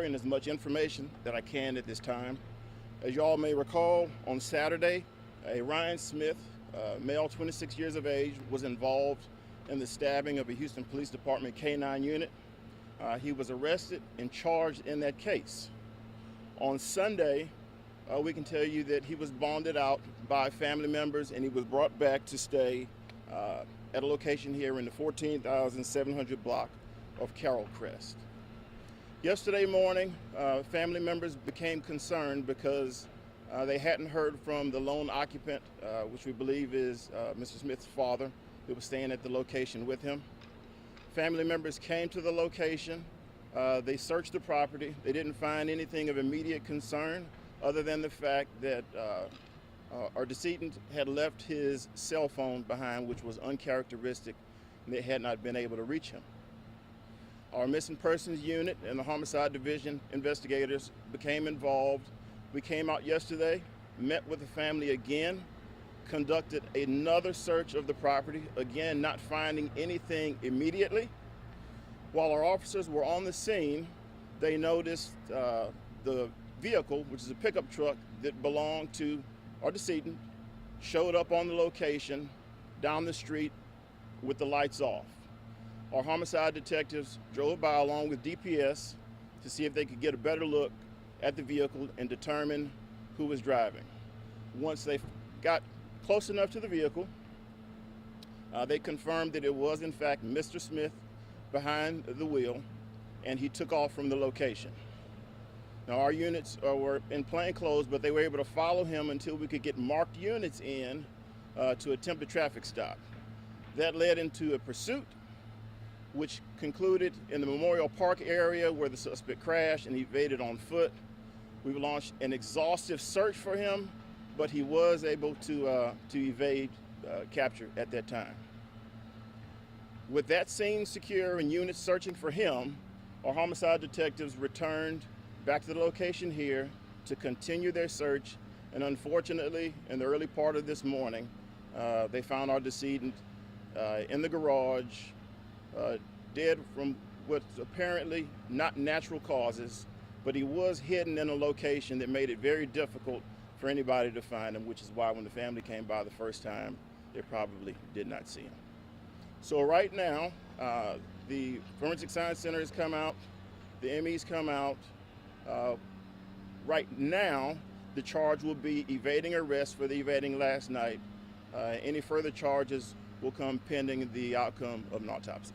story and as much information that I can at this time. As you all may recall, on Saturday, a Ryan Smith, male 26 years of age, was involved in the stabbing of a Houston Police Department K-9 unit. He was arrested and charged in that case. On Sunday, we can tell you that he was bonded out by family members and he was brought back to stay at a location here in the 14,700 block of Carroll Crest. Yesterday morning, family members became concerned because they hadn't heard from the lone occupant, which we believe is Mr. Smith's father, who was staying at the location with him. Family members came to the location. They searched the property. They didn't find anything of immediate concern other than the fact that our decedent had left his cell phone behind, which was uncharacteristic, and they had not been able to reach him. Our missing persons unit and the homicide division investigators became involved. We came out yesterday, met with the family again, conducted another search of the property, again not finding anything immediately. While our officers were on the scene, they noticed the vehicle, which is a pickup truck that belonged to our decedent, showed up on the location down the street with the lights off. Our homicide detectives drove by along with DPS to see if they could get a better look at the vehicle and determine who was driving. Once they got close enough to the vehicle, they confirmed that it was in fact Mr. Smith behind the wheel, and he took off from the location. Now our units were in plain clothes, but they were able to follow him until we could get marked units in to attempt a traffic stop. That led into a pursuit, which concluded in the Memorial Park area where the suspect crashed and evaded on foot. We've launched an exhaustive search for him, but he was able to evade capture at that time. With that scene secure and units searching for him, our homicide detectives returned back to the location here to continue their search, and unfortunately, in the early part of this morning, they found our decedent in the garage, dead from what's apparently not natural causes, but he was hidden in a location that made it very difficult for anybody to find him, which is why when the family came by the first time, they probably did not see him. So right now, the Forensic Science Center has come out, the ME's come out. Right now, the charge will be evading arrest for the evading last night. Any further charges will come pending the outcome of an autopsy.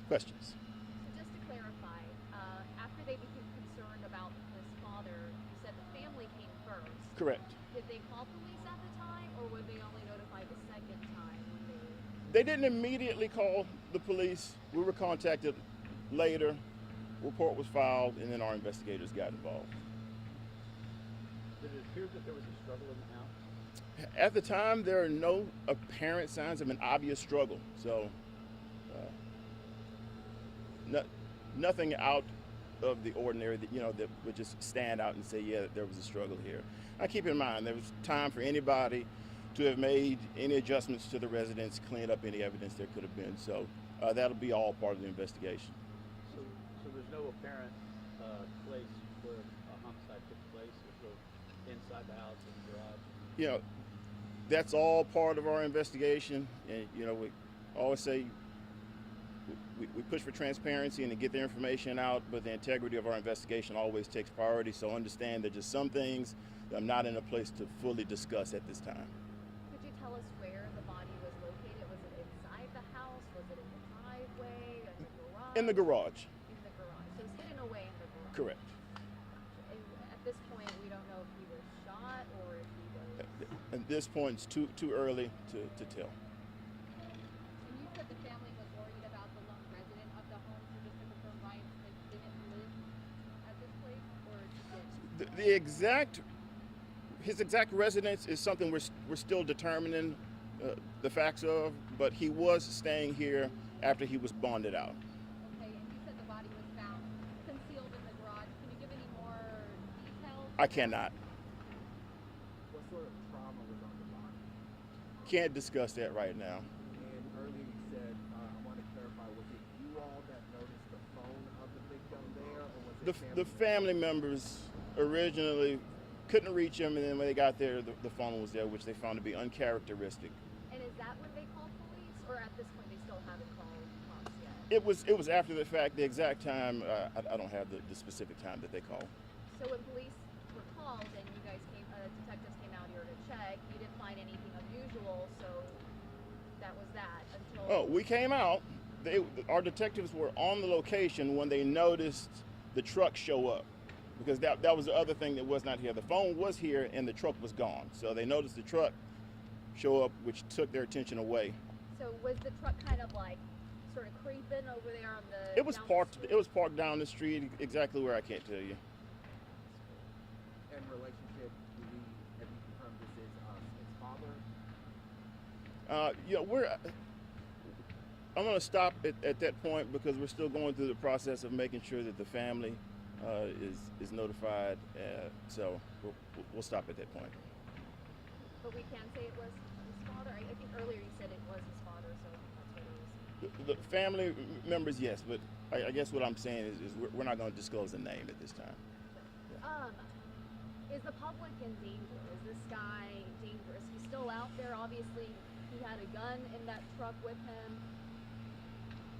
Questions? So just to clarify, after they became concerned about his father, you said the family came first. Correct. Did they call police at the time, or were they only notified the second time when they... They didn't immediately call the police. We were contacted later. Report was filed, and then our investigators got involved. Did it appear that there was a struggle in the house? At the time, there are no apparent signs of an obvious struggle. So nothing out of the ordinary that, that would just stand out and say, yeah, there was a struggle here. Now keep in mind, there was time for anybody to have made any adjustments to the residence, cleaned up any evidence there could have been. So that'll be all part of the investigation. So there's no apparent place where a homicide took place, or inside the house, in the garage? That's all part of our investigation. And, we always say we push for transparency and to get the information out, but the integrity of our investigation always takes priority. So understand that just some things that I'm not in a place to fully discuss at this time. Could you tell us where the body was located? Was it inside the house? Was it in the driveway? In the garage? In the garage. In the garage. So it's hidden away in the garage. Correct. And at this point, we don't know if he was shot or if he was... At this point, it's too early to tell. And you said the family was worried about the lone resident of the home, so just to confirm, Ryan Smith didn't live at this place, or did? His exact residence is something we're still determining the facts of, but he was staying here after he was bonded out. Okay, and you said the body was found concealed in the garage. Can you give any more details? I cannot. What sort of trauma was on the body? Can't discuss that right now. And earlier you said, I want to clarify, was it you all that noticed the phone the family members originally couldn't reach him, and then when they got there, the phone was there, which they found to be uncharacteristic. And is that when they called police, or at this point they still haven't called cops yet? It was after the fact. The exact time, I don't have the specific time that they called. So when police were called and you guys detectives came out here to check, you didn't find anything unusual, so that was that until. Oh, we came out. Our detectives were on the location when they noticed the truck show up, because that was the other thing that was not here. The phone was here and the truck was gone. So they noticed the truck show up, which took their attention away. So was the truck kind of like sort of creeping over there on the? It was parked. It was parked down the street, exactly where I can't tell you. And relationship, have you confirmed this is its father? I'm going to stop at that point because we're still going through the process of making sure that the family is notified. So we'll stop at that point. But we can say it was his father. I think earlier you said it was his father, so that's what it was. The family members, yes, but I guess what I'm saying is we're not going to disclose the name at this time. Is the public in danger? Is this guy dangerous? He's still out there. Obviously, he had a gun in that truck with him.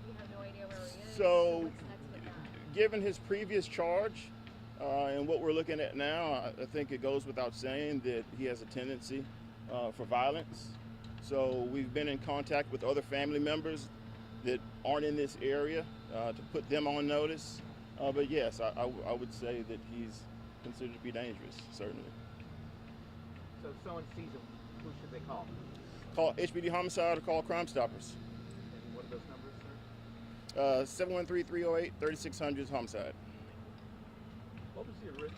We have no idea where he is. So, what's next with that? given his previous charge and what we're looking at now, I think it goes without saying that he has a tendency for violence. So we've been in contact with other family members that aren't in this area to put them on notice. But yes, I would say that he's considered to be dangerous, certainly. So if someone sees him, who should they call? Call HPD Homicide or call Crime Stoppers. And what are those numbers, sir? 713-308-3600 Homicide. What was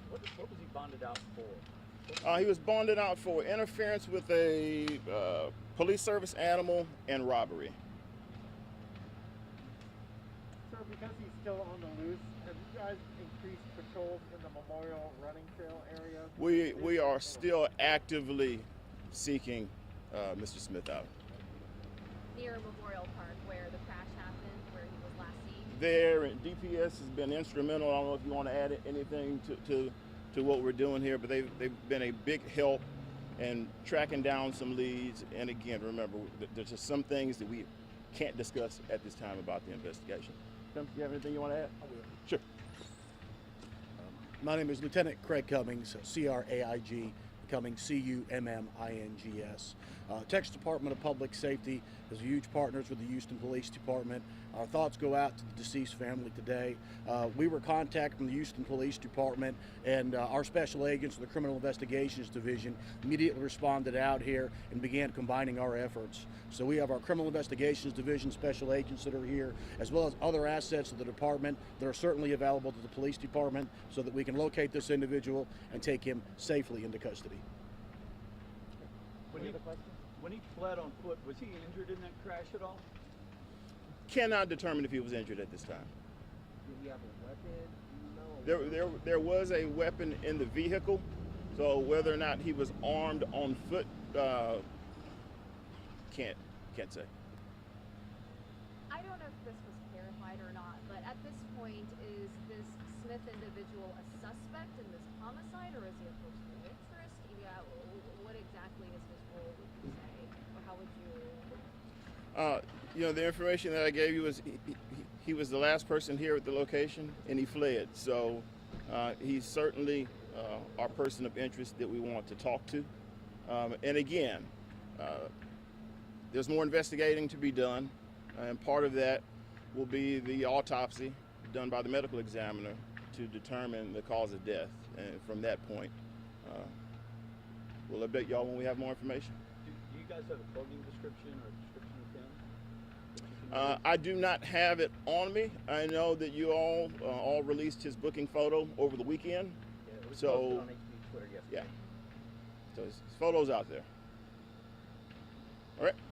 what was he bonded out for? He was bonded out for interference with a police service animal and robbery. Sir, because he's still on the loose, have you guys increased patrols in the Memorial Running Trail area? We are still actively seeking Mr. Smith out. Near Memorial Park, where the crash happened, where he was last seen. There, and DPS has been instrumental. I don't know if you want to add anything to what we're doing here, but they've been a big help in tracking down some leads. And again, remember, there's just some things that we can't discuss at this time about the investigation. Tim, do you have anything you want to add? I will. Sure. My name is Lieutenant Craig Cummings, C-R-A-I-G, Cummings, C-U-M-M-I-N-G-S. Texas Department of Public Safety is huge partners with the Houston Police Department. Our thoughts go out to the deceased family today. We were contacted from the Houston Police Department, and our special agents of the Criminal Investigations Division immediately responded out here and began combining our efforts. So we have our Criminal Investigations Division special agents that are here, as well as other assets of the department that are certainly available to the police department so that we can locate this individual and take him safely into custody. When he fled on foot, was he injured in that crash at all? Cannot determine if he was injured at this time. Did he have a weapon? Do you know? There was a weapon in the vehicle, so whether or not he was armed on foot, can't say. I don't know if this was clarified or not, but at this point, is this Smith individual a suspect in this homicide, or is he a person of interest? Yeah, what exactly is his role, would you say, or how would you? The information that I gave you was he was the last person here at the location, and he fled. So he's certainly our person of interest that we want to talk to. And again, there's more investigating to be done, and part of that will be the autopsy done by the medical examiner to determine the cause of death. And from that point, we'll update y'all when we have more information. Do you guys have a clothing description or description of him? I do not have it on me. I know that you all released his booking photo over the weekend. Yeah, it was So- posted on HPD Twitter yesterday. Yeah. So his photo's out there. All right.